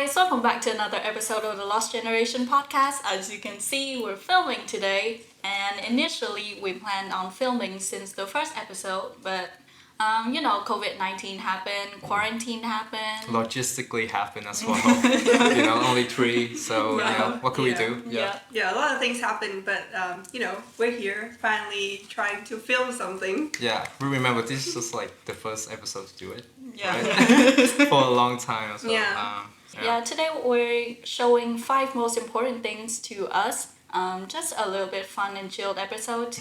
guys, welcome back to another episode of the Lost Generation podcast. As you can see, we're filming today, and initially we planned on filming since the first episode, but COVID-19 happened, quarantine happened. Logistically happened as well. Only three, so what could we do? Yeah, a lot of things happened, but we're here finally trying to film something. Yeah, we remember this was like the first episode to do it. Yeah. Right? For a long time as well. Yeah, today we're showing 5 most important things to us. Just a little bit fun and chilled episode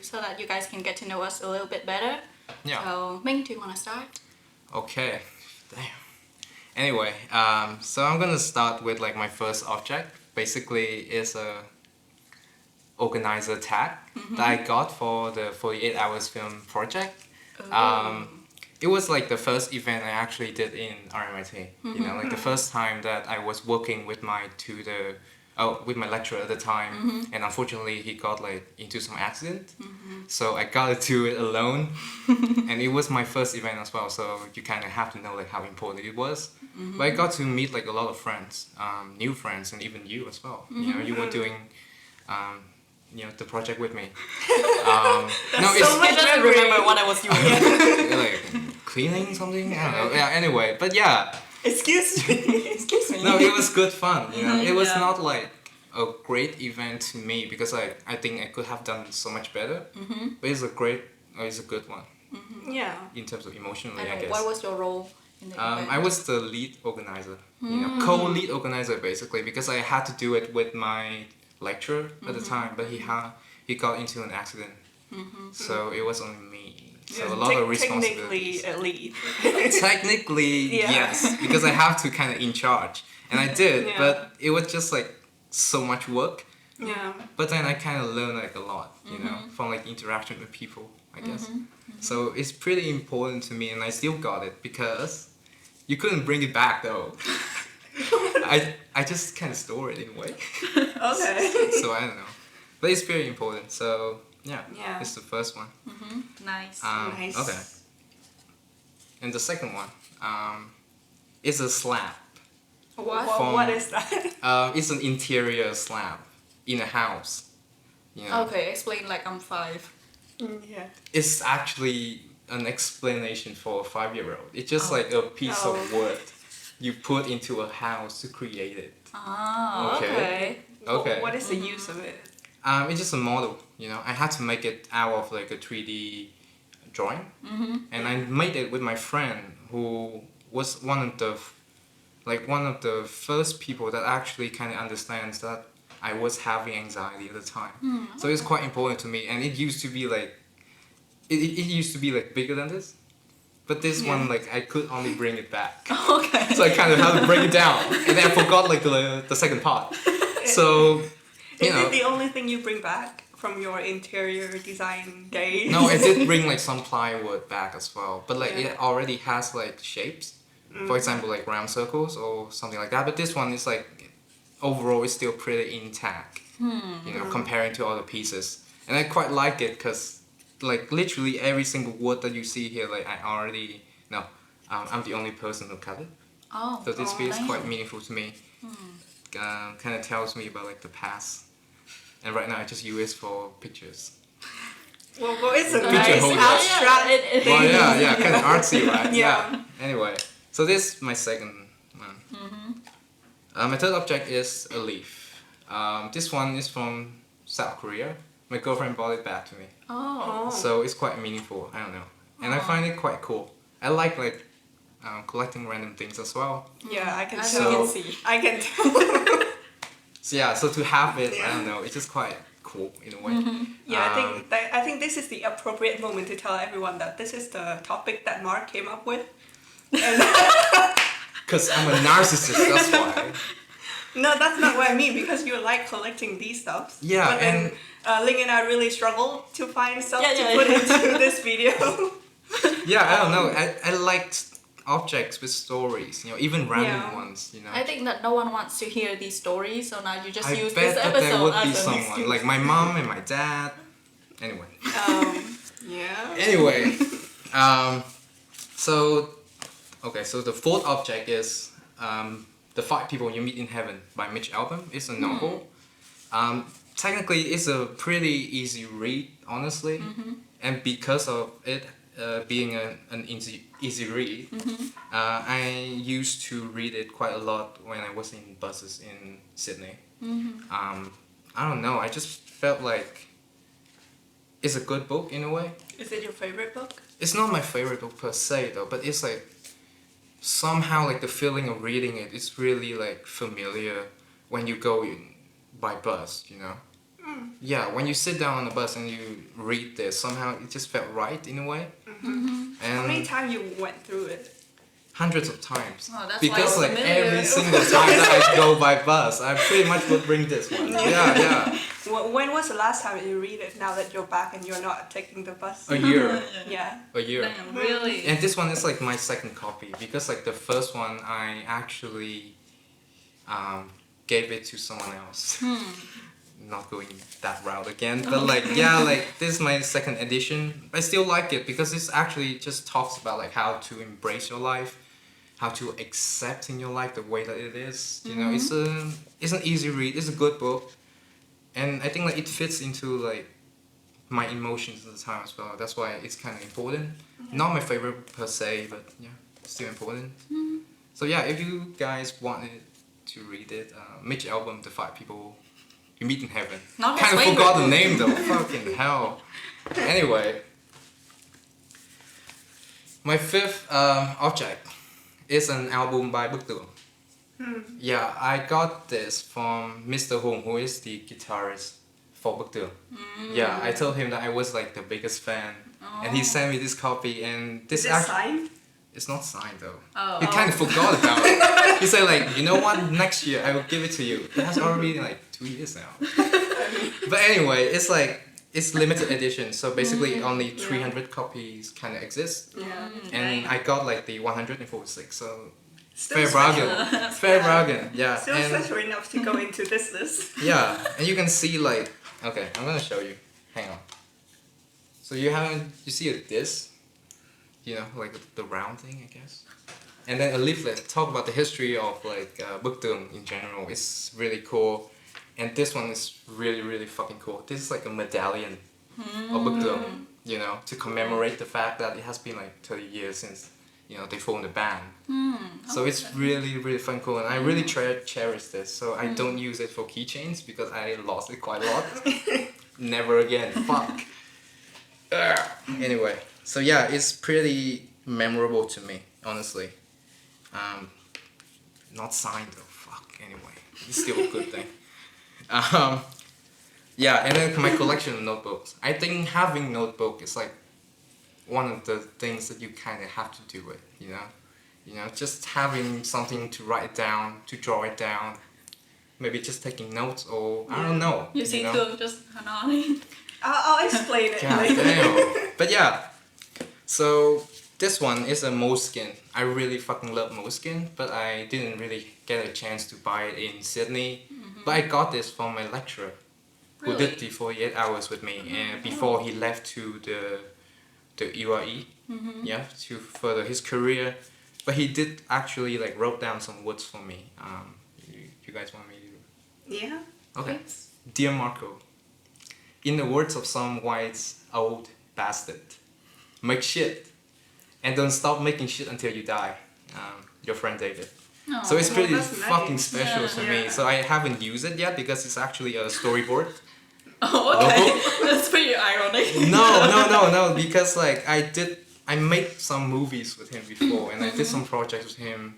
so that you guys can get to know us a little bit better. Yeah. So, Ming, do you want to start? Okay. Damn. Anyway, so I'm gonna start with like my first object. Basically, it's a organizer tag that I got for the 48 hours film project. It was like the first event I actually did in RMIT. Like the first time that I was working with my tutor, with my lecturer at the time, and unfortunately he got like into some accident, so I got to do it alone, and it was my first event as well. So you kind of have to know like how important it was. But I got to meet like a lot of friends, new friends, and even you as well. You were doing. The project with me. I don't remember what I was doing. Like cleaning something. I don't know. Yeah. Anyway, but yeah. Excuse me. No, it was good fun. It was not like a great event to me because I think I could have done so much better. But it's a good one. Yeah. In terms of emotionally, I guess. What was your role in the event? I was the lead organizer. Co-lead organizer basically because I had to do it with my lecturer at the time, but he got into an accident, so it was only me. So a lot of responsibilities. Technically a lead. Technically, yes, because I have to kind of in charge, and I did, but it was just like so much work. Yeah. But then I kind of learned like a lot, from like interaction with people, I guess. So it's pretty important to me, and I still got it because you couldn't bring it back though. I just kind of store it in a way. Okay. So I don't know, but it's very important. So yeah. It's the first one. Nice. Nice. Okay. And the second one, is a slab. What is that? It's an interior slab in a house. Okay, explain like I'm 5. Yeah. It's actually an explanation for a 5-year-old. It's just like a piece of wood you put into a house to create it. Okay. Okay. What is the use of it? It's just a model, I had to make it out of like a 3D drawing. And I made it with my friend who was one of the first people that actually kind of understands that I was having anxiety at the time. So it's quite important to me, and it used to be like it used to be like bigger than this. But this one, like, I could only bring it back. Okay. So I kind of had to bring it down. And then I forgot, like, the second part. So, Is it the only thing you bring back from your interior design days? No, I did bring, like, some plywood back as well. But, like, it already has, like, shapes. For example, like, round circles or something like that. But this one is, like, overall, it's still pretty intact. Comparing to other pieces. And I quite like it because... like literally every single word that you see here, like I'm the only person who cut it. So this feels quite meaningful to me. Kind of tells me about like the past. And right now I just use it for pictures. Well, it's a Picture nice holder. abstract thing. Well, kind of artsy, right? Yeah. Anyway, so this is my second one. My third object is a leaf. This one is from South Korea. My girlfriend brought it back to me. So it's quite meaningful. I don't know. And I find it quite cool. I like collecting random things as well. Yeah, I can see. I can tell. So yeah, so to have it, I don't know, it's just quite cool in a way. Yeah, I think this is the appropriate moment to tell everyone that this is the topic that Marc came up with. Because I'm a narcissist, that's why. No, that's not what I mean, because you like collecting these stuff. Yeah, but then Ling and I really struggle to find stuff to put into this video. Yeah, I don't know. I liked objects with stories, even random ones, I think that no one wants to hear these stories, so now you just use bet this that episode there would be as an someone, excuse. like my mom and my dad. Anyway. Yeah. Anyway, so the fourth object is The Five People You Meet in Heaven by Mitch Albom. It's a novel. Technically, it's a pretty easy read, honestly. And because of it being an easy read, I used to read it quite a lot when I was in buses in Sydney. I don't know, I just felt like it's a good book in a way. Is it your favorite book? It's not my favorite book per se though, but it's like somehow like the feeling of reading it is really like familiar when you go by bus, you know? Yeah, when you sit down on the bus and you read this, somehow it just felt right in a way. And How many times you went through it? hundreds of times. Oh, that's because why like it's familiar. every single time that I go by bus, I pretty much would bring this one. Yeah. When was the last time you read it? Now that you're back and you're not taking the bus. A year. Yeah. A year. Damn, really? And this one is like my second copy because like the first one I actually gave it to someone else. Not going that route again, but like yeah, like this is my second edition. I still like it because this actually just talks about like how to embrace your life, how to accept in your life the way that it is. You know, it's an easy read. It's a good book, and I think like it fits into like my emotions at the time as well. That's why it's kind of important. Not my favorite per se, but yeah, still important. So yeah, if you guys wanted to read it, Mitch Albom, The Five People You Meet in Heaven. Not his Kind of favorite forgot the book. name though. Fucking hell. Anyway, my fifth object is an album by Bức Tường. Yeah, I got this from Mr. Hùng, who is the guitarist for Bức Tường. Yeah, I told him that I was like the biggest fan, and he sent me this copy. And this Is it signed? It's not signed though. Oh. He kind of forgot about it. He said like, you know what? Next year I will give it to you. It has already been like 2 years now. But anyway, it's like it's limited edition, so basically only 300 copies kind of exist. Yeah. And I got like the 146, so Still fair special. bargain. Fair bargain. Yeah. Still And special enough to go into this list. yeah, and you can see like, okay, I'm gonna show you. Hang on. So you see a disc, you know, like the round thing, I guess. And then a leaflet talk about the history of like Bức Tường in general. It's really cool. And this one is really, really fucking cool. This is like a medallion of Bức Tường, you know, to commemorate the fact that it has been like 30 years since, you know, they formed the band. So it's really, really fun, cool. And I really cherish this. So I don't use it for keychains because I lost it quite a lot. Never again. Fuck. Anyway, so yeah, it's pretty memorable to me, honestly. Not signed though. Fuck. Anyway, it's still a good thing. Yeah, and then my collection of notebooks. I think having notebook is like one of the things that you kind of have to do it. You know, just having something to write down, to draw it down. Maybe just taking notes or I don't know. You see know? Thương just Hanani. I'll explain it God later. damn. But yeah, so this one is a Moleskine. I really fucking love Moleskine, but I didn't really get a chance to buy it in Sydney. But I got this from my lecturer, who Really? did the 48 hours with me, and before he left to the UAE, yeah, to further his career. But he did actually like wrote down some words for me. You guys want me to? Yeah. Okay. Dear Marco, in the words of some wise old bastard, make shit, and don't stop making shit until you die. Your friend David. So it's pretty that's fucking nice. special Yeah. to me. So I haven't used it yet because it's actually a storyboard. Oh, okay. That's pretty ironic. No, because like I made some movies with him before, and I did some projects with him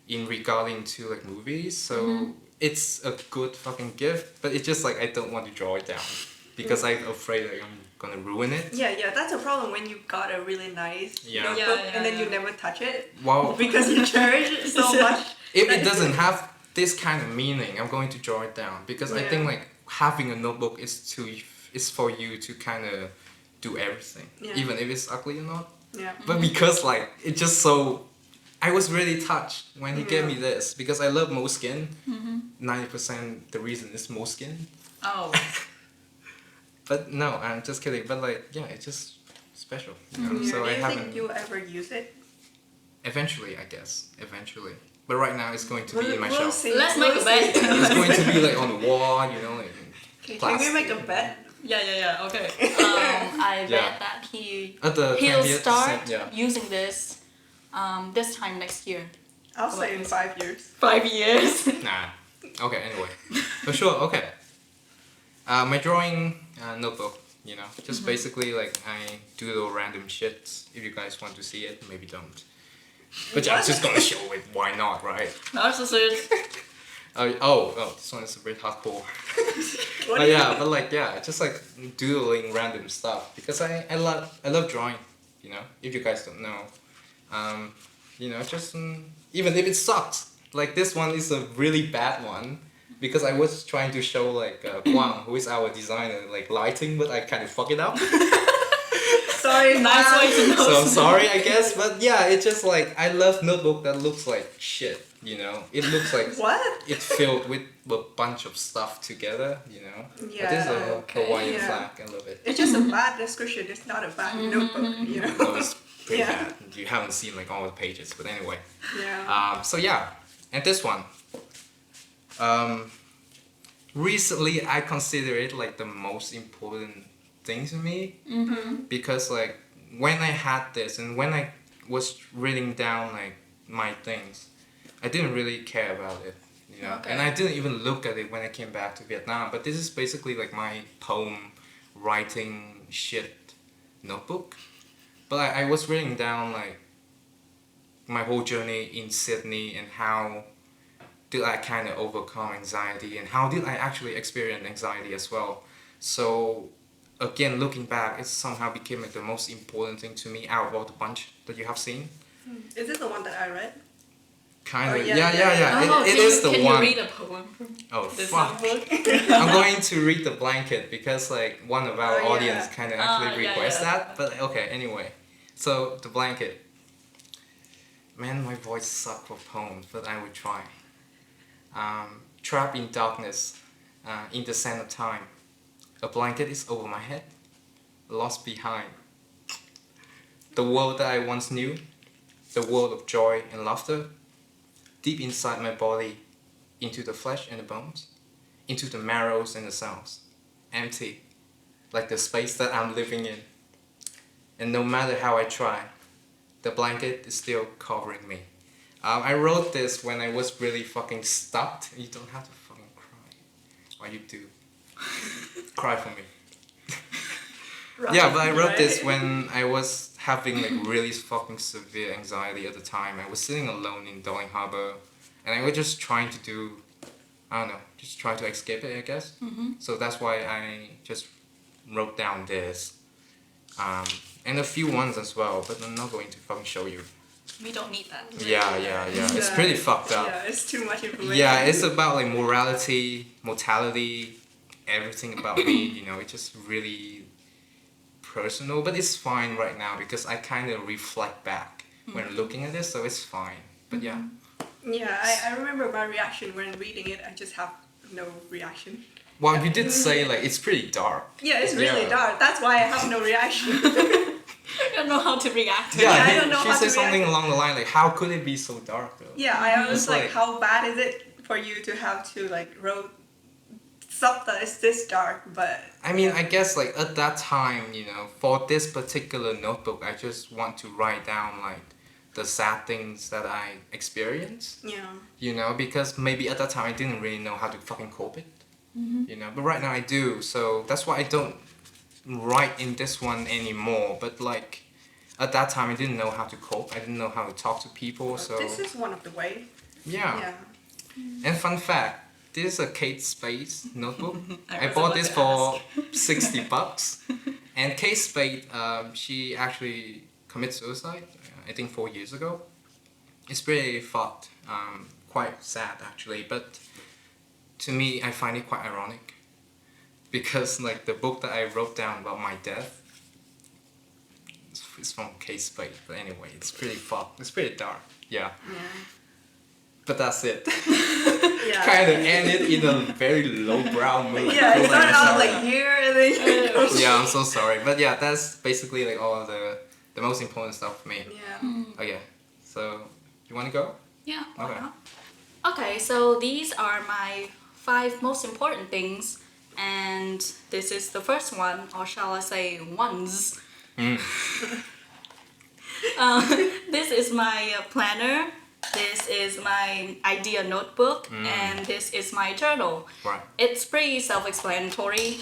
in regarding to like movies. So it's a good fucking gift, but it's just like I don't want to draw it down because I'm afraid like I'm gonna ruin it. Yeah, that's a problem when you got a really nice Yeah. notebook Yeah, and then you yeah. never touch it Well, because you cherish it so much. if it doesn't have this kind of meaning, I'm going to draw it down because I think Yeah. like having a notebook is for you to kind of do everything, Yeah. even if it's ugly or not. Yeah. But because like it's just so, I was really touched when he gave me this because I love Moleskine. 90% the reason is Moleskine. Oh. But no, I'm just kidding. But like yeah, it's just special. You know? Yeah. So Do I you haven't. think you'll ever use it? Eventually, I guess. Eventually. But right now it's going to be in my we'll shelf. see. Let's make a bet. It's going to be like on the wall, you know, like Okay, can plastic. we make a bet? Yeah. Okay. I Yeah. bet that At the he'll 20th, start yeah. using this this time next year. I'll say in 5 years. 5 years. Nah. Okay, anyway. For sure, okay. My drawing notebook, you know, just basically like I doodle random shit. If you guys want to see it, maybe don't. But yeah, I'm just gonna show it. Why not, right? Narcissist. This one is a bit hardcore. What But do you- yeah, but like yeah, just like doodling random stuff because I love drawing. You know, if you guys don't know, you know, just even if it sucks, like this one is a really bad one because I was trying to show like Quang, who is our designer, like lighting, but I kind of fuck it up. Sorry, Nice way to know. So I'm sorry, I guess, but yeah, it's just like I love notebook that looks like shit. You know, it looks like What? it's filled with a bunch of stuff together. You know, but this is a okay, Hawaiian yeah. flag. I love it. It's just a bad description. It's not a bad notebook, you know. No, it's pretty Yeah. bad. You haven't seen like all the pages, but anyway. Yeah. So yeah, and this one. Recently, I consider it like the most important thing to me because like when I had this and when I was reading down like my things, I didn't really care about it, you know, Okay. and I didn't even look at it when I came back to Vietnam. But this is basically like my poem writing shit notebook. But I was reading down like my whole journey in Sydney and how did I kind of overcome anxiety and how did I actually experience anxiety as well. So again, looking back, it somehow became like the most important thing to me out of all the bunch that you have seen. Is this the one that I read? Kind Oh, of, yeah, yeah. Oh, It is the can one. you read a poem from Oh this fuck! notebook? I'm going to read the blanket because like one of our Oh, yeah. audience kind of actually yeah, requests yeah. that. But okay, anyway. So the blanket. Man, my voice sucks for poems, but I will try. Trapped in darkness, in the sand of time. A blanket is over my head, lost behind. The world that I once knew, the world of joy and laughter, deep inside my body, into the flesh and the bones, into the marrows and the cells, empty, like the space that I'm living in. And no matter how I try, the blanket is still covering me. I wrote this when I was really fucking stuck. You don't have to fucking cry. Or you do. Cry for me. Yeah, but I wrote this when I was having like really fucking severe anxiety at the time. I was sitting alone in Darling Harbour and I was just trying to do, I don't know, just try to escape it, I guess. So that's why I just wrote down this. And a few ones as well, but I'm not going to fucking show you. We don't need that. Yeah. It's pretty fucked up. Yeah, it's too much information. Yeah, it's about like morality, mortality, everything about me, you know, it's just really personal, but it's fine right now because I kind of reflect back when looking at this, so it's fine. But yeah. Yeah, I remember my reaction when reading it. I just have no reaction. Well, you did say like it's pretty dark. Yeah, it's really Yeah. dark. That's why I have no reaction. I don't know how to react. Yeah, I don't know she how said to something react. along the line like, how could it be so dark though? Yeah, I was It's like, like- how bad is it for you to have to like wrote stuff that is this dark? But I mean, I guess like at that time, you know, for this particular notebook, I just want to write down like the sad things that I experienced, yeah, you know, because maybe at that time I didn't really know how to fucking cope it, you know, but right now I do, so that's why I don't write in this one anymore, but like at that time I didn't know how to cope, I didn't know how to talk to people, so this is one of the way. yeah. Yeah. And fun fact, this is a Kate Spade notebook. I was bought about this to for $60, and Kate Spade, she actually committed suicide, I think 4 years ago. It's pretty fucked, quite sad actually, but to me I find it quite ironic because like the book that I wrote down about my death is from Kate Spade, but anyway, it's pretty fucked, it's pretty dark, yeah. But that's it. Yeah. Kind of ended in a very lowbrow mood. Yeah, it I'm started out sorry. like here and then. Yeah, I'm so sorry, but yeah, that's basically like all of the most important stuff for me. Yeah. Okay, so you want to go? Yeah. Why Okay. not? Okay, so these are my 5 most important things, and this is the first one, or shall I say ones. This is my planner. This is my idea notebook, and this is my journal. Right. It's pretty self-explanatory.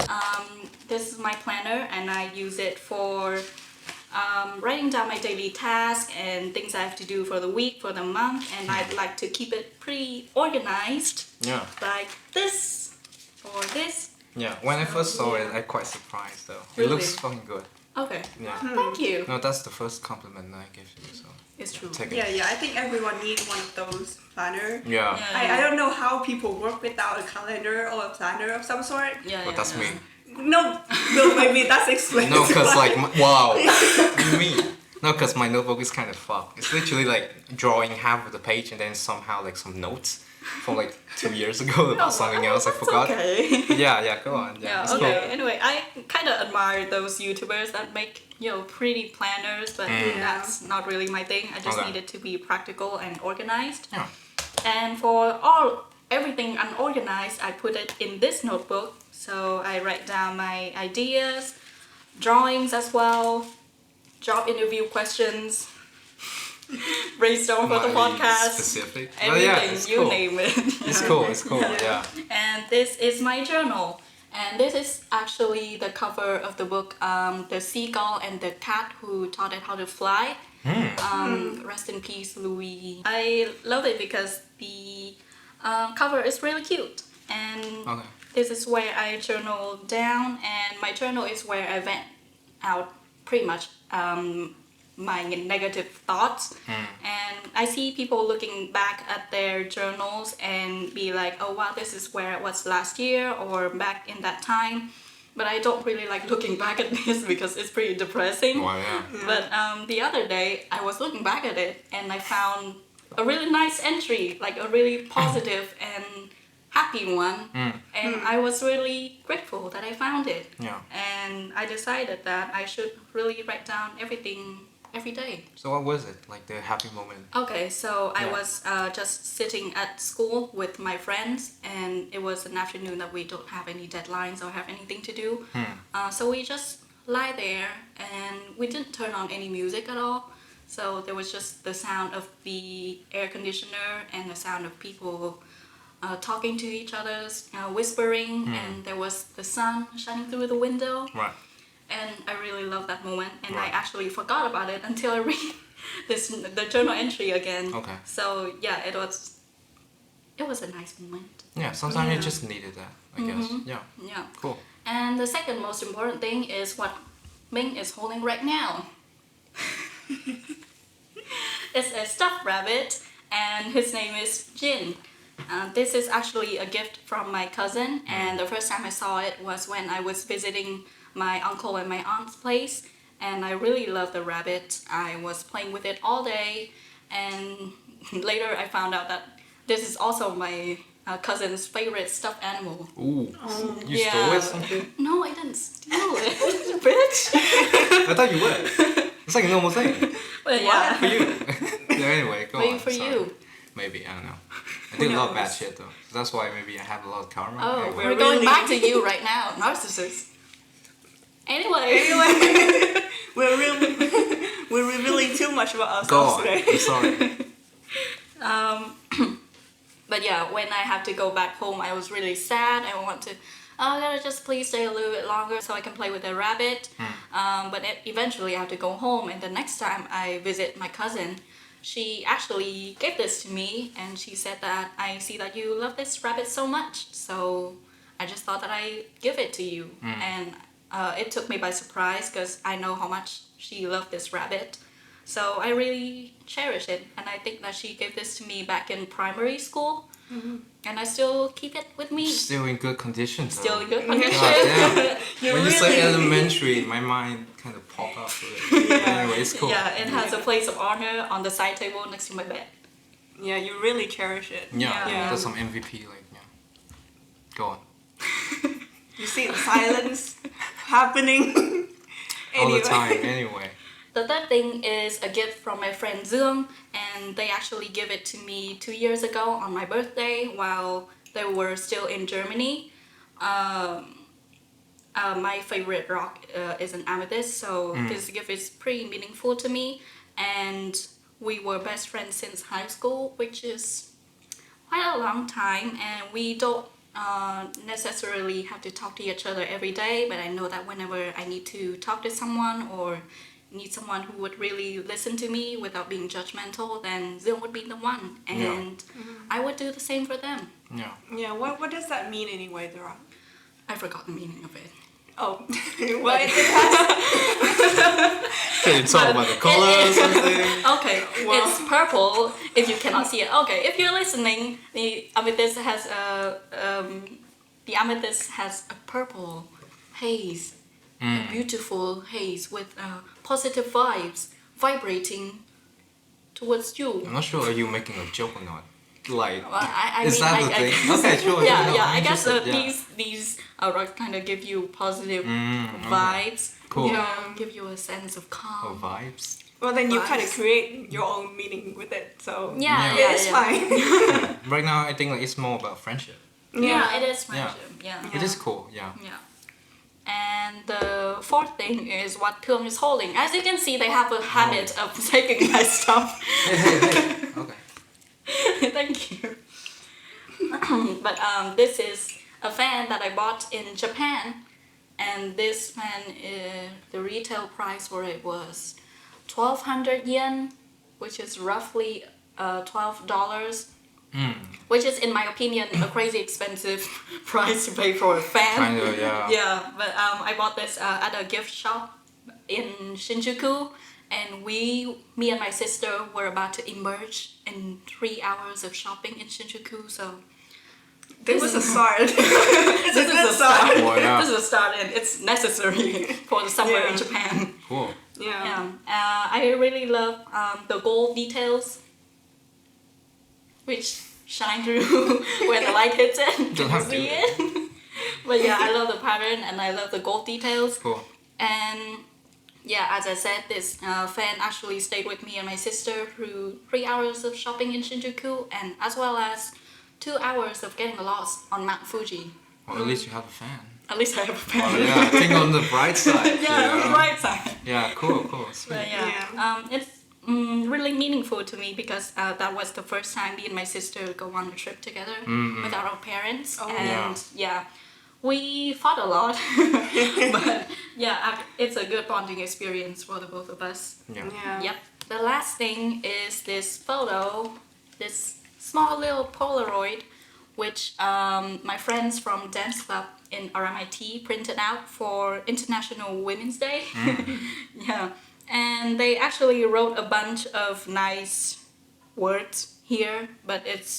This is my planner, and I use it for writing down my daily tasks and things I have to do for the week, for the month, and I'd like to keep it pretty organized, Yeah. like this or this. Yeah. When I first saw it, Yeah. I'm quite surprised though. Really? It looks fucking good. Okay. Yeah. Thank you. No, that's the first compliment I give you. So It's true. take it. Yeah, I think everyone needs one of those planner. Yeah. Yeah. I don't know how people work without a calendar or a planner of some sort. Yeah, But that's me. No, maybe that's explained. No, cause like wow. What do you mean? No, cause my notebook is kind of fucked. It's literally like drawing half of the page and then somehow like some notes from like 2 years ago about something else I That's forgot. Okay. Yeah, go on. Yeah, Yeah, it's okay. cool. Anyway, I kind of admire those YouTubers that make, pretty planners, but that's not really my thing. I just Okay. need it to be practical and organized. Yeah. And for everything unorganized, I put it in this notebook. So I write down my ideas, drawings as well, job interview questions, brainstorm for the Might be podcast, specific. But everything, yeah, it's you cool. name it. It's cool. It's cool. Yeah. And this is my journal. And this is actually the cover of the book, The Seagull and the Cat Who Taught It How to Fly. Rest in peace, Louis. I love it because the cover is really cute. And Okay. this is where I journal down, and my journal is where I vent out pretty much my negative thoughts. And I see people looking back at their journals and be like, oh wow, this is where I was last year or back in that time. But I don't really like looking back at this because it's pretty depressing. Wow. Yeah. But the other day I was looking back at it and I found a really nice entry, like a really positive and happy one. And I was really grateful that I found it. Yeah. And I decided that I should really write down everything every day. So what was it? Like the happy moment? Okay, so I Yeah. was just sitting at school with my friends, and it was an afternoon that we don't have any deadlines or have anything to do. So we just lie there, and we didn't turn on any music at all. So there was just the sound of the air conditioner and the sound of people talking to each other, whispering, and there was the sun shining through the window. Right. And I really love that moment, and Right. I actually forgot about it until I read the journal entry again. Okay. So yeah, it was a nice moment. Yeah. Sometimes Yeah. you just needed that. I guess. Yeah. Yeah. Cool. And the second most important thing is what Ming is holding right now. It's a stuffed rabbit, and his name is Jin. This is actually a gift from my cousin, and the first time I saw it was when I was visiting my uncle and my aunt's place, and I really loved the rabbit. I was playing with it all day, and later I found out that this is also my cousin's favorite stuffed animal. Ooh. You Yeah. stole it something? No, I didn't steal it, bitch. I thought you would. It's like a normal thing. But yeah, For you. Yeah, anyway, go maybe on. for sorry. you. Maybe, I don't know. I did a lot of bad knows? shit though. So that's why maybe I have a lot of karma. Oh, Anyway. we're going really- back to you right now, narcissist. Anyway. We're revealing too much about Go ourselves on. today. I'm sorry. But yeah, when I have to go back home, I was really sad. I want to, gotta just please stay a little bit longer so I can play with the rabbit. But eventually I have to go home, and the next time I visit my cousin, she actually gave this to me, and she said that I see that you love this rabbit so much, so I just thought that I give it to you. And it took me by surprise because I know how much she loved this rabbit. So I really cherish it, and I think that she gave this to me back in primary school, and I still keep it with me. Still in good condition though. Still in good God condition. damn. When you say elementary, my mind kind of popped up with it. Anyway, it's cool. Yeah, it has a place of honor on the side table next to my bed. Yeah, you really cherish it. Yeah, Yeah. that's some MVP, like, yeah. Go on. You see the silence happening. All the Anyway. time, anyway. The third thing is a gift from my friend Dương, and they actually give it to me 2 years ago on my birthday while they were still in Germany. My favorite rock is an amethyst, so this gift is pretty meaningful to me. And we were best friends since high school, which is quite a long time, and we don't necessarily have to talk to each other every day, but I know that whenever I need to talk to someone or need someone who would really listen to me without being judgmental, then Zion would be the one, and I would do the same for them. Yeah. Yeah, what does that mean anyway, the rock? I forgot the meaning of it. Oh, well, it has. Can you talk about the color or something? Okay, Wow. it's purple. If you cannot see it, okay. If you're listening, the amethyst has a purple haze, a beautiful haze with positive vibes vibrating towards you. I'm not sure. Are you making a joke or not? Like, Well, I is mean, that the I- thing? Okay, sure. Yeah, no, yeah. I'm I guess interested, yeah. these rocks kind of give you positive okay. vibes. Cool. Yeah. Give you a sense of Oh, calm. vibes. Well, then you kind of Vibes. create your own meaning with it, so Yeah, Yeah. it's yeah. fine. Right now, I think like it's more about friendship. Yeah, it is Yeah. friendship. Yeah. It is cool. Yeah. Yeah. And the fourth thing is what Thương is holding. As you can see, they have a habit of taking my stuff. Hey. Okay. Thank you. But this is a fan that I bought in Japan, and this fan, the retail price for it was 1,200 yen, which is roughly $12. Which is, in my opinion, a crazy expensive price to pay for a fan. Kind of, yeah. Yeah, but I bought this at a gift shop in Shinjuku, and me and my sister were about to emerge in 3 hours of shopping in Shinjuku. So This was a start. It's a good start. Wow, yeah. this is a start, and it's necessary for the summer in Yeah. Japan. Cool. Yeah. Yeah, I really love the gold details, which shine through when the light hits it. You Don't can have to. see it. But yeah, I love the pattern and I love the gold details. Cool. And yeah, as I said, this fan actually stayed with me and my sister through 3 hours of shopping in Shinjuku, and as well as 2 hours of getting lost on Mount Fuji. Well, at least you have a fan. At least I have a fan. Oh, yeah. Think on the bright side. Yeah, on the bright side. Yeah. Cool. Sweet. But yeah, it's really meaningful to me because that was the first time me and my sister go on a trip together without our parents, Oh. and yeah, we fought a lot, but yeah, it's a good bonding experience for the both of us. Yeah. Yeah. Yep. The last thing is this photo, this small little Polaroid, which my friends from dance club in RMIT printed out for International Women's Day. Yeah. And they actually wrote a bunch of nice words here, but it's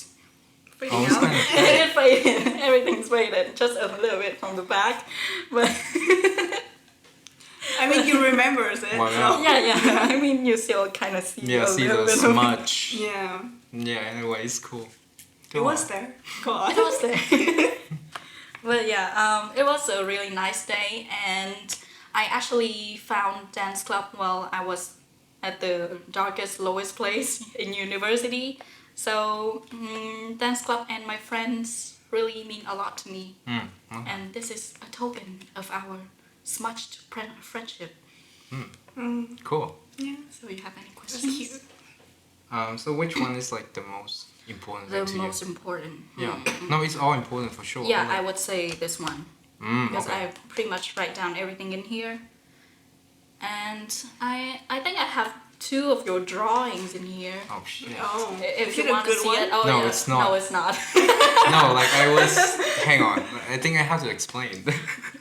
Freaking Oh, it's out. kind of it faded. Everything's faded, just a little bit from the back. But I mean, you remembers it. Wow, so- yeah. I mean, you still kind of see Yeah. a See little the bit of it. smudge. Yeah. Yeah. Anyway, it's cool. It was there. Go on. It was there. But yeah, it was a really nice day, and I actually found dance club while I was at the darkest, lowest place in university. So dance club and my friends really mean a lot to me, Okay. and this is a token of our smudged friendship. Cool. Yeah. So you have any That's questions? cute. So which one is like the most important The thing to most important. you? Yeah. No, it's all important for sure. Yeah, but, I like, would say this one. Because okay. I pretty much write down everything in here. And I think I have 2 of your drawings in here. Oh shit. Oh. If Is you it a want to good see one? it. Oh No, yeah. it's not. No, it's not. No, like I was. Hang on. I think I have to explain.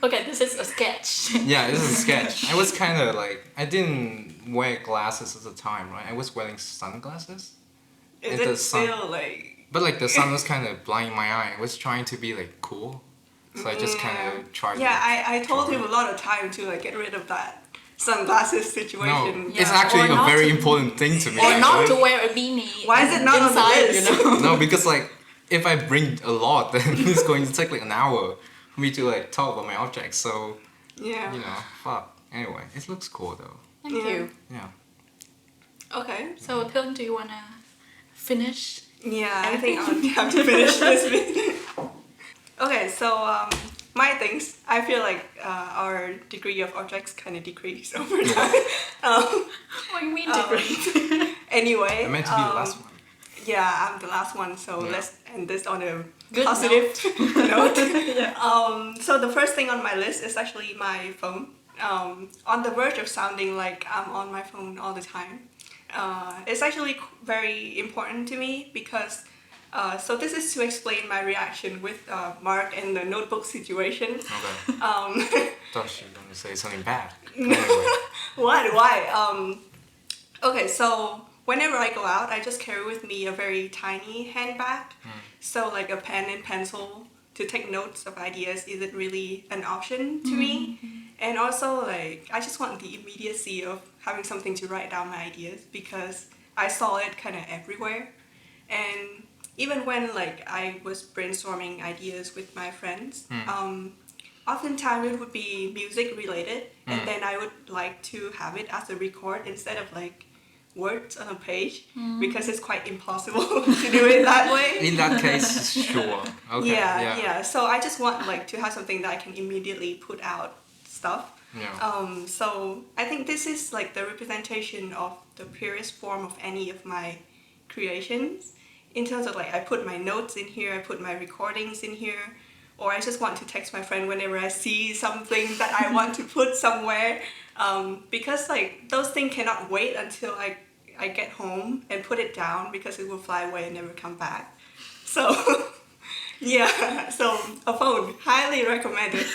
Okay, this is a sketch. Yeah, this is a sketch. I was kind of like I didn't wear glasses at the time, right? I was wearing sunglasses, Is It it does some- still like? but like the sun was kind of blinding my eye. I was trying to be like cool, so I just kind of tried. Yeah, to, I told him a lot of time to like get rid of that sunglasses No, situation. it's Yeah, actually or a not very to- important thing to me. Or not actually. to wear a beanie. Why is it not on the inside, list? You know? No, because like if I bring a lot, then it's going to take like an hour for me to like talk about my objects. So Yeah. you know, fuck. Anyway, it looks cool though. Thank Yeah. you. Yeah. Okay. So, Thương, do you want to finish? Yeah, I think I'll have to finish this bit. Okay, so my things, I feel like our degree of objects kind of decrease over time. What do you mean degree? Anyway. I meant to be the last one. Yeah, I'm the last one, so Yeah. let's end this on a Good positive note. Yeah. So the first thing on my list is actually my phone. On the verge of sounding like I'm on my phone all the time. It's actually very important to me because so this is to explain my reaction with Mark and the notebook situation. Okay. Thought you were gonna say something bad. Anyway. Why? Okay, so whenever I go out, I just carry with me a very tiny handbag. So like a pen and pencil to take notes of ideas isn't really an option to me. And also like I just want the immediacy of having something to write down my ideas because I saw it kind of everywhere. And even when like I was brainstorming ideas with my friends, oftentimes it would be music related, and then I would like to have it as a record instead of like words on a page because it's quite impossible to do it that way. In that case, sure. Okay. Yeah. So I just want like to have something that I can immediately put out stuff. Yeah. So I think this is like the representation of the purest form of any of my creations. In terms of like I put my notes in here, I put my recordings in here, or I just want to text my friend whenever I see something that I want to put somewhere. Because like those things cannot wait until I get home and put it down because it will fly away and never come back. So yeah, so a phone, highly recommended.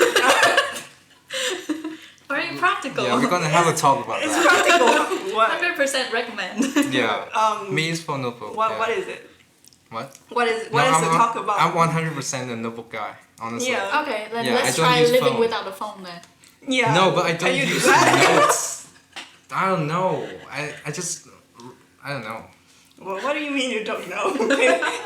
Very practical. Yeah, we're gonna have a talk about It's that. practical. What? 100% recommend. Yeah. Me is for notebook. Yeah. What is it? What? What is No, the talk about? I'm 100% a notebook guy, honestly. Yeah. Okay, then Yeah, I let's don't try use living phone. without a phone then. Yeah. No, but I Can don't you do use that? notes. I don't know. I don't know. Well, what do you mean you don't know?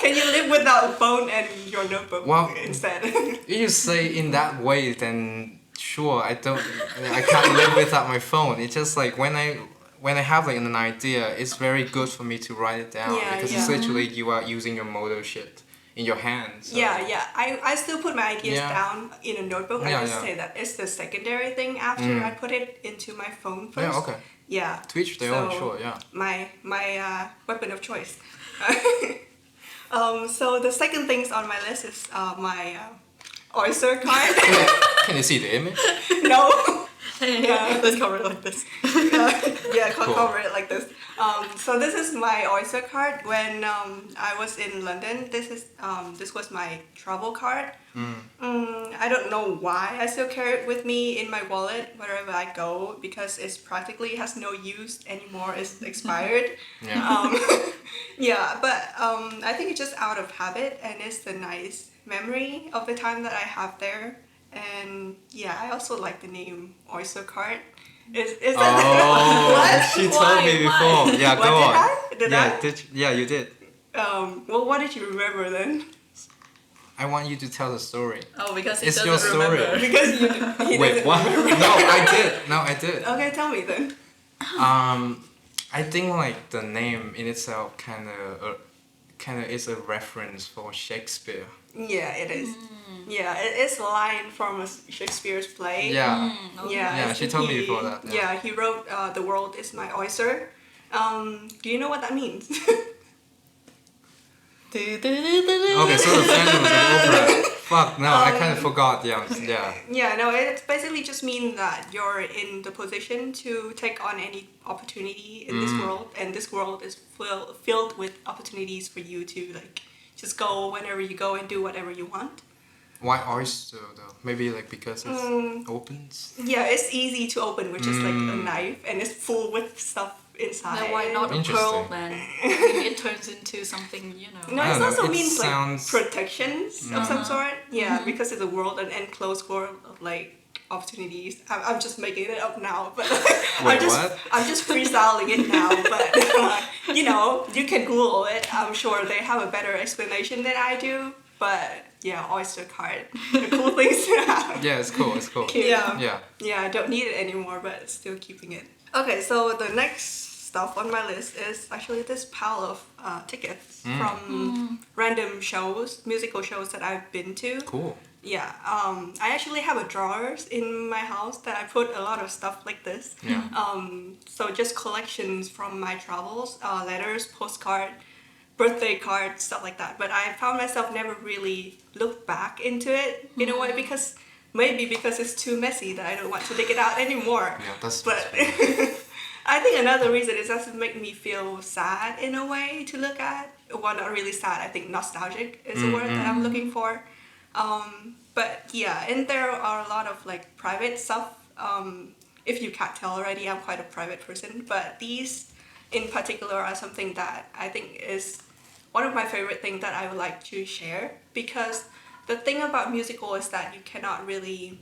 Can you live without a phone and your notebook Well, instead? If you say in that way, then sure, I can't live without my phone. It's just like when I have like an idea, it's very good for me to write it down Yeah, because it's literally you are using your motor shit in your hands. So. Yeah. I still put my ideas Yeah. down in a notebook. I Yeah, just yeah. say that it's the secondary thing after I put it into my phone first. Yeah, okay. Yeah. To each their own, So, sure, yeah. My weapon of choice. So the second things on my list is my oyster card. Can you see the image? No. Yeah. Let's cover it like this. Cool. Cover it like this. So this is my oyster card. When I was in London, this was my travel card. I don't know why I still carry it with me in my wallet wherever I go because it's practically has no use anymore. It's expired. Yeah. Yeah, but I think it's just out of habit and it's the nice memory of the time that I have there. And yeah, I also like the name Oyster Card. Is that Oh, what? she told me Why? before. Yeah, What, go did on. I? Did yeah, I? Yeah, you did. Well, what did you remember then? I want you to tell the story. Oh, because he It's doesn't your story. remember. Because he Wait, doesn't what? remember. No, I did. No, I did. Okay, tell me then. I think like the name in itself kind of is a reference for Shakespeare. Yeah, it is. Yeah, it's a line from a Shakespeare's play. Yeah. Yeah, Yeah, she told me before that, yeah. Yeah, he wrote "The world is my oyster." Do you know what that means? Okay, so the Phantom of the Opera. Fuck, no, I kind of forgot. Yeah. Yeah, no, it basically just means that you're in the position to take on any opportunity in this world, and this world is filled with opportunities for you to like just go whenever you go and do whatever you want. Why oyster though? Maybe like because it opens. Yeah, it's easy to open with just like a knife, and it's full with stuff inside. Then why not a Interesting. pearl then? I mean, it turns into something, you know. No, I it don't know, also it means sounds- like protections of some sort. Yeah, because it's a world, an enclosed world of like opportunities. I'm just making it up now, but Wait, what? I'm just freestyling it now. But you know, you can Google it. I'm sure they have a better explanation than I do. But yeah, oyster card, the cool things to have. Yeah, it's cool. It's cool. Yeah. Yeah. Yeah, I don't need it anymore, but still keeping it. Okay, so the next stuff on my list is actually this pile of tickets from random shows, musical shows that I've been to. Cool. Yeah, I actually have a drawers in my house that I put a lot of stuff like this. Yeah. So just collections from my travels, letters, postcard, birthday cards, stuff like that. But I found myself never really looked back into it in a way because maybe because it's too messy that I don't want to dig it out anymore. Yeah, that's. But I think another reason is that it make me feel sad in a way to look at. Well, not really sad. I think nostalgic is a word that I'm looking for. But yeah, and there are a lot of like private stuff. If you can't tell already, I'm quite a private person. But these in particular are something that I think is one of my favorite things that I would like to share, because the thing about musical is that you cannot really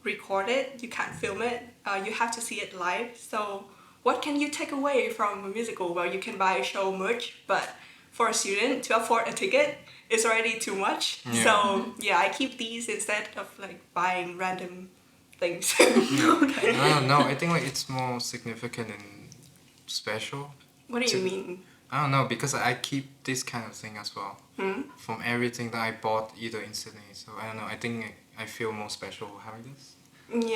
record it, you can't film it, you have to see it live. So what can you take away from a musical? Well, you can buy show merch, but for a student to afford a ticket is already too much. Yeah. So yeah, I keep these instead of like buying random things. Okay. I don't know. I think like it's more significant and special. What do you mean? I don't know, because I keep this kind of thing as well. Hmm? From everything that I bought either in Sydney. So I don't know. I think I feel more special having this.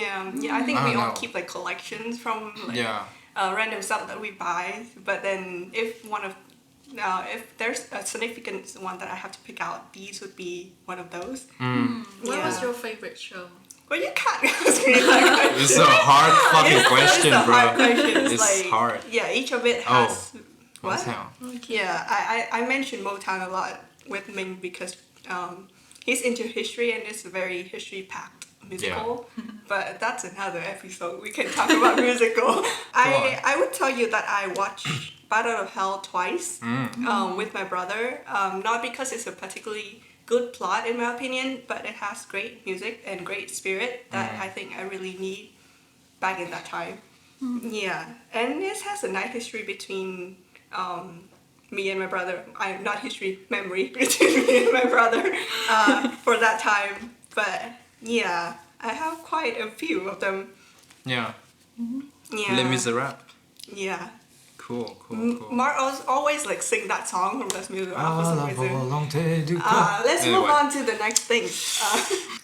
Yeah, I think I we don't all know. keep like collections from like Yeah. random stuff that we buy. But then if if there's a significant one that I have to pick out, these would be one of those. What was Yeah. your favorite show? Well, you can't ask me that. It's a hard fucking question, It's a bro. hard question. It's like, hard. Yeah, each of it has. What? Motown. Yeah, I mentioned Motown a lot with Ming because he's into history and it's a very history-packed musical. But that's another episode. We can talk about musical. I would tell you that I watched Bat Out of Hell twice with my brother. Not because it's a particularly good plot in my opinion, but it has great music and great spirit that I think I really need back in that time. Yeah, and it has a nice history between me and my brother. Not history, memory between me and my brother for that time. But yeah, I have quite a few of them. Yeah. Yeah. Les Miserables. Yeah. Cool. Marc always like sing that song from this music for Ah, some la reason. volonté du corps. Let's Anyway. move on to the next thing.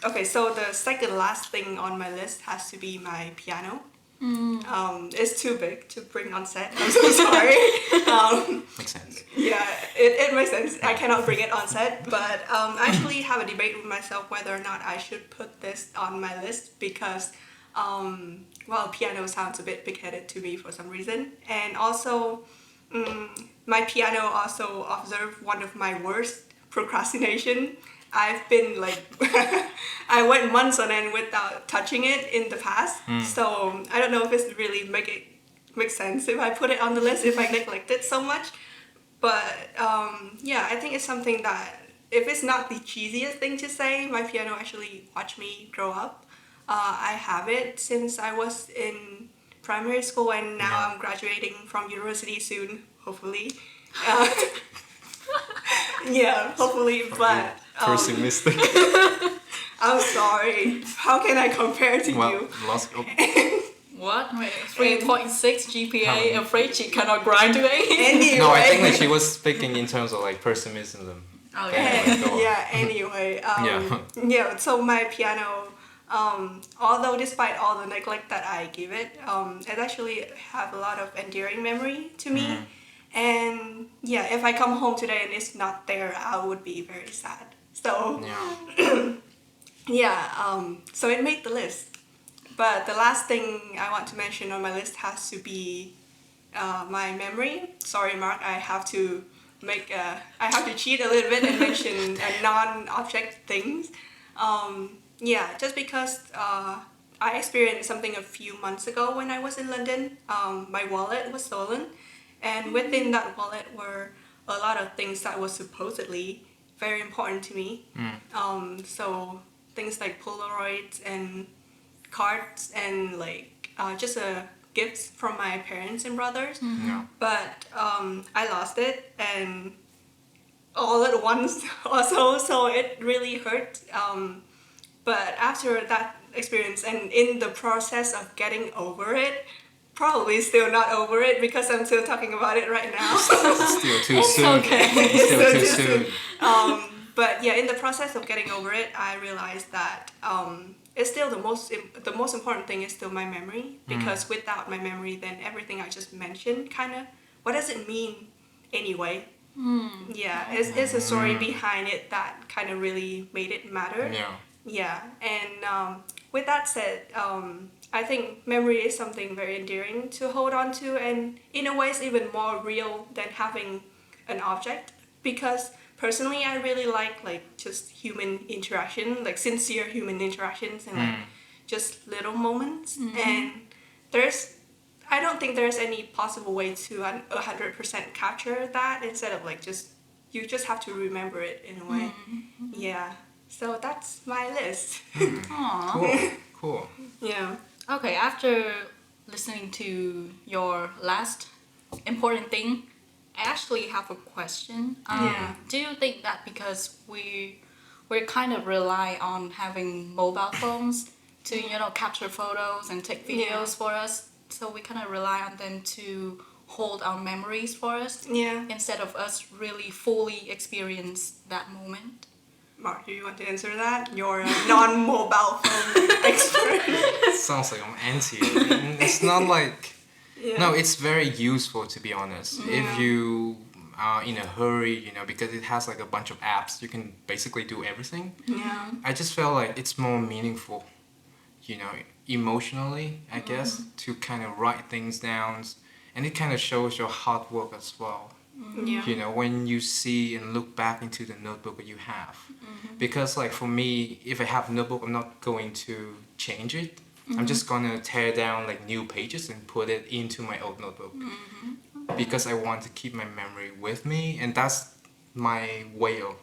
Okay, so the second last thing on my list has to be my piano. It's too big to bring on set. I'm so sorry. Makes sense. Yeah, it makes sense. I cannot bring it on set, but I actually have a debate with myself whether or not I should put this on my list because, well, piano sounds a bit big-headed to me for some reason. And also, my piano also observed one of my worst procrastination. I've been like, I went months on end without touching it in the past. So I don't know if it's really make sense if I put it on the list, if I neglect it so much. But yeah, I think it's something that, if it's not the cheesiest thing to say, my piano actually watched me grow up. I have it since I was in primary school and now I'm graduating from university soon, hopefully. Yeah, hopefully, but... Pessimistic. I'm sorry. How can I compare to Well, you? lost. What? 3.6 GPA, afraid she cannot graduate? Anyway. No, I think that she was speaking in terms of like pessimism. Oh, Anyway, go on. Yeah, anyway. Yeah. Yeah, so my piano, although despite all the neglect that I give it, it actually have a lot of endearing memory to me. And yeah, if I come home today and it's not there, I would be very sad. So yeah, so it made the list. But the last thing I want to mention on my list has to be my memory. Sorry, Marc, I have to cheat a little bit and mention non-object things. Yeah, just because I experienced something a few months ago when I was in London. My wallet was stolen, and within that wallet were a lot of things that was supposedly very important to me. So things like Polaroids and cards and like just gifts from my parents and brothers. But I lost it and all at once also, so it really hurt. But after that experience and in the process of getting over it, probably still not over it because I'm still talking about it right now. Still too It's soon. okay. Still Still too too soon. But yeah, in the process of getting over it, I realized that it's still the most important thing is still my memory, because without my memory, then everything I just mentioned kind of, what does it mean anyway? Yeah, it's a story behind it that kind of really made it matter. Yeah. Yeah, and with that said, I think memory is something very endearing to hold on to, and in a way, it's even more real than having an object. Because personally, I really like just human interaction, like sincere human interactions, and like just little moments. And I don't think there's any possible way to 100% capture that, instead of like you just have to remember it in a way. Yeah. So that's my list. Aw. Cool. Yeah. Okay, after listening to your last important thing, I actually have a question. Yeah. Do you think that because we kind of rely on having mobile phones to capture photos and take videos for us, so we kind of rely on them to hold our memories for us Yeah. instead of us really fully experience that moment? Mark, do you want to answer that? You're a non-mobile phone expert. Sounds like I'm anti it. It's not like... Yeah. No, it's very useful, to be honest. Yeah. If you are in a hurry, because it has like a bunch of apps, you can basically do everything. Yeah. I just felt like it's more meaningful, emotionally, I guess, to kind of write things down. And it kind of shows your hard work as well. Yeah. When you see and look back into the notebook that you have. Because like for me, if I have a notebook, I'm not going to change it. I'm just gonna tear down like new pages and put it into my old notebook. Because I want to keep my memory with me, and that's my way of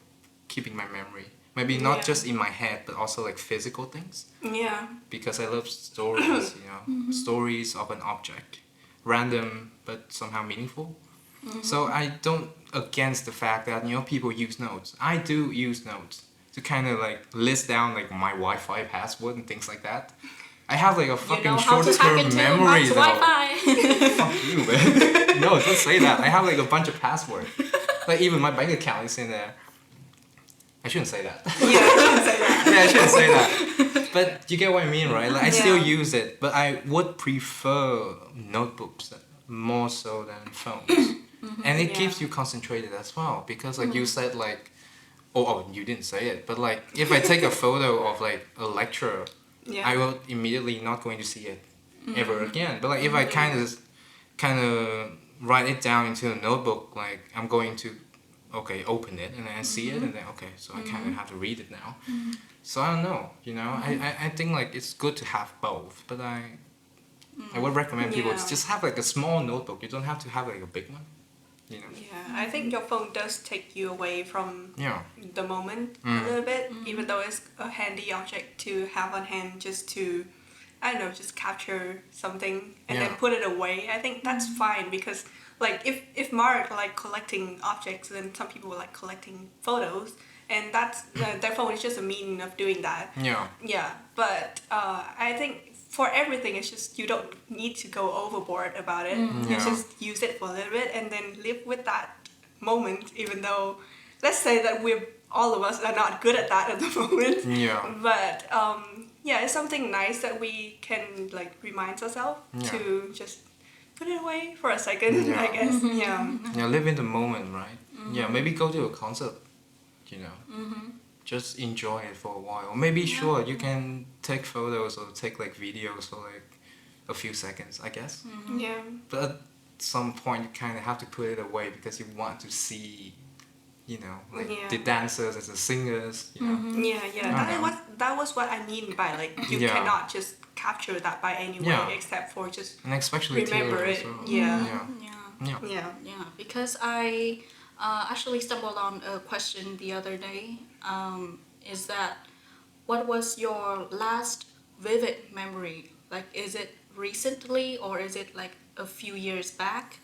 keeping my memory. Maybe not Yeah. just in my head, but also like physical things. Yeah. Because I love stories, stories of an object. Random, but somehow meaningful. So I don't against the fact that, people use notes. I do use notes to kind of like list down like my Wi-Fi password and things like that. I have like a fucking You know how to hack short-term into memory Mark's though. Wi-Fi. Fuck you, man. No, don't say that. I have like a bunch of passwords. Like even my bank account is in there. I shouldn't say that. Yeah, I shouldn't say that. But you get what I mean, right? Like I still Yeah. use it, but I would prefer notebooks more so than phones. And it Yeah. keeps you concentrated as well, because like you said like, oh, you didn't say it, but like if I take a photo of like a lecture, Yeah. I will immediately not going to see it ever again. But like if I kind of write it down into a notebook, like I'm going to open it and then see it, and then so I kind of have to read it now. So I don't know, I think like it's good to have both, but I would recommend people to Yeah. just have like a small notebook. You don't have to have like a big one, Yeah. I think your phone does take you away from Yeah. the moment a little bit, even though it's a handy object to have on hand just to, I don't know, just capture something and then Yeah. put it away. I think that's fine, because like if Mark like collecting objects, then some people like collecting photos, and that's their phone is just a mean of doing that. Yeah. Yeah, but I think for everything, it's just you don't need to go overboard about it. You Yeah. just use it for a little bit and then live with that moment, even though, let's say that all of us are not good at that at the moment. Yeah. But yeah, it's something nice that we can like remind ourselves Yeah. to just put it away for a second, Yeah. I guess. Yeah. Yeah, live in the moment, right? Yeah, maybe go to a concert, just enjoy it for a while. Or maybe sure you can take photos or take like videos for like a few seconds, I guess. Yeah. But at some point you kind of have to put it away because you want to see, like Yeah. the dancers and the singers, Yeah, yeah. Okay. That was what I mean by like you Yeah. cannot just capture that by any way, Yeah. except for just And especially remember Taylor it. as well. Yeah. Yeah. Yeah. Yeah. Yeah. Yeah, because I actually stumbled on a question the other day. Is that what was your last vivid memory? Like, is it recently or is it like a few years back?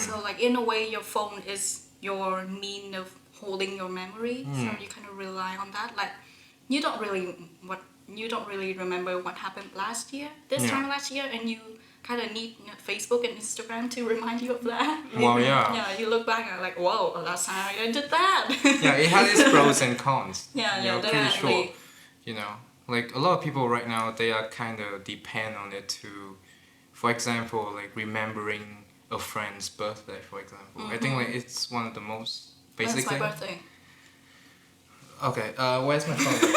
So, like in a way, your phone is your mean of holding your memory. So you kind of rely on that. Like, you don't really remember what happened last year, this Yeah. time last year, and you kind of need Facebook and Instagram to remind you of that. Well, yeah. Yeah, you look back and like, whoa, last time I did that. Yeah, it has its pros and cons. Yeah, you know, pretty definitely. sure. You know, like a lot of people right now, they are kind of depend on it to, for example, like remembering a friend's birthday, for example. I think like it's one of the most basic When's my thing. birthday? Okay, where's my phone?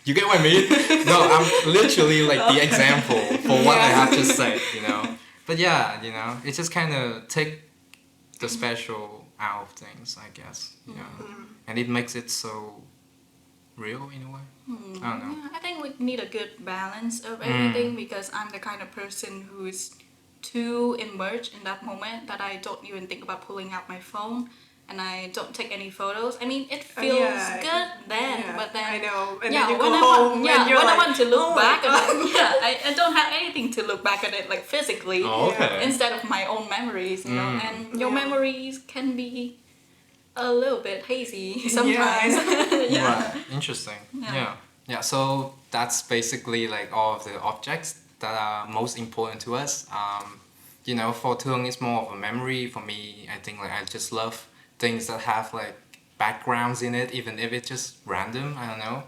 You get what I mean? No, I'm literally like the example for what I have just said, you know. But yeah, you know, it just kind of take the special out of things, I guess, you know, and it makes it so real in a way. I don't know. Yeah, I think we need a good balance of everything because I'm the kind of person who's too immersed in that moment that I don't even think about pulling out my phone and I don't take any photos. I mean, it feels good then, but then I know. And yeah, then you when go I home want, yeah, and you're when I like, want to look "Oh my back God." at it, yeah, I don't have anything to look back at it like physically Oh, okay. instead of my own memories, you know. And your Yeah. memories can be a little bit hazy sometimes. Yeah. Right. Interesting. Yeah. Yeah. So that's basically like all of the objects that are most important to us. You know, for Thuong it's more of a memory. For me, I think like I just love things that have like backgrounds in it, even if it's just random. I don't know.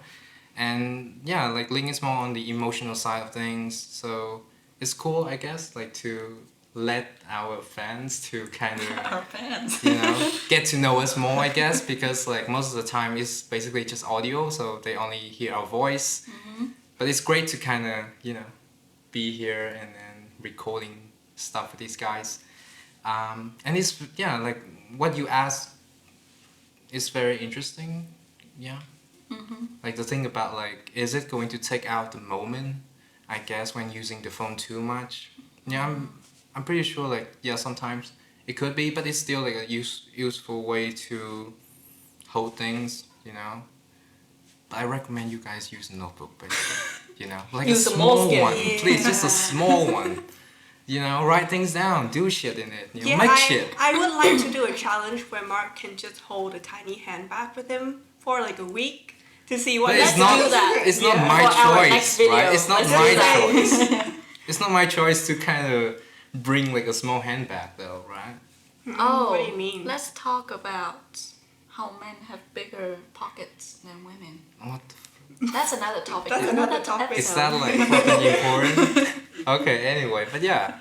And yeah, like Ling is more on the emotional side of things. So it's cool, I guess, like to let our fans to kind of Our fans. you know, get to know us more, I guess, because like most of the time it's basically just audio, so they only hear our voice. But it's great to kind of, you know, be here and then recording stuff with these guys. And it's, yeah, like what you asked is very interesting. Yeah. Like the thing about like, is it going to take out the moment, I guess, when using the phone too much? Yeah, I'm pretty sure like, yeah, sometimes it could be, but it's still like a useful way to hold things, you know. But I recommend you guys use a notebook, basically, you know, like Use a a small moleskin. one, please, just a small one. You know, write things down, do shit in it, you know, Yeah, make shit. I would like to do a challenge where Mark can just hold a tiny handbag with him for like a week to see what But it's Let's not. do that. It's not Yeah. my For our choice, next video. right? It's not Let's my do that. choice. It's not my choice to kind of bring like a small handbag, though, right? Oh, What do you mean? Let's talk about how men have bigger pockets than women. What? That's another topic. That's another topic. Is episode. that like fucking important? Okay. Anyway, but yeah,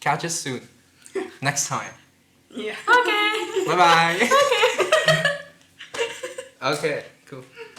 catch us soon. Next time. Yeah. Okay. Bye bye. Okay.